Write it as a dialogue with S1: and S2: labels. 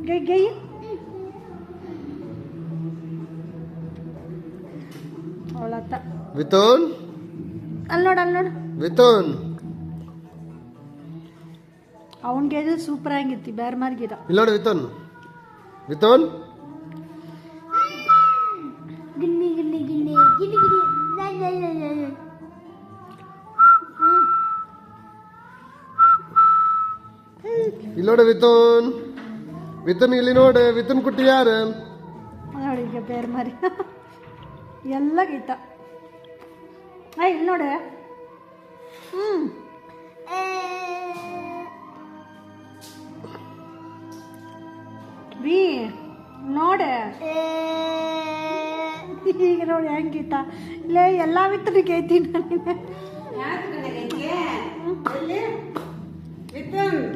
S1: ಗೈ ಗೈ ಅವಳತ್ತ
S2: ವಿತೋನ್
S1: ಅಲ್ಲಿ ನೋಡು
S2: ವಿತೋನ್
S1: ಅವನಿಗೆ ಇದು ಸೂಪರ್ ಆಗಿತ್ತು ಬೇರೆ ಮಾರ್ಗಿದ
S2: ಇಲ್ಲ ನೋಡಿ ವಿತೋನ್
S3: ಗಿನ್ನಿ ಗಿನ್ನಿ ಗಿನ್ನಿ ಗಿನ್ನಿ ಗಿನ್ನಿ
S2: ಇಲ್ಲಿ ನೋಡಿ ವಿತೋನ್ ಇಲ್ಲಿ ನೋಡಿ ವಿತೋನ್ ಕುಟ್ಟಿ ಯಾರು
S1: ನೋಡಿ ಈಗ ಬೇರೆ ಮಾರಿ ಎಲ್ಲ ಗೀತ ಇಲ್ಲಿ ನೋಡೆ ಬಿ ನೋಡೆ ಈಗ ನೋಡಿ ಹೆಂಗೀತ ಇಲ್ಲೇ ಎಲ್ಲ ವಿತ್ತನಿಗೆ ಐತಿ ನಾನು
S4: ವಿತನ್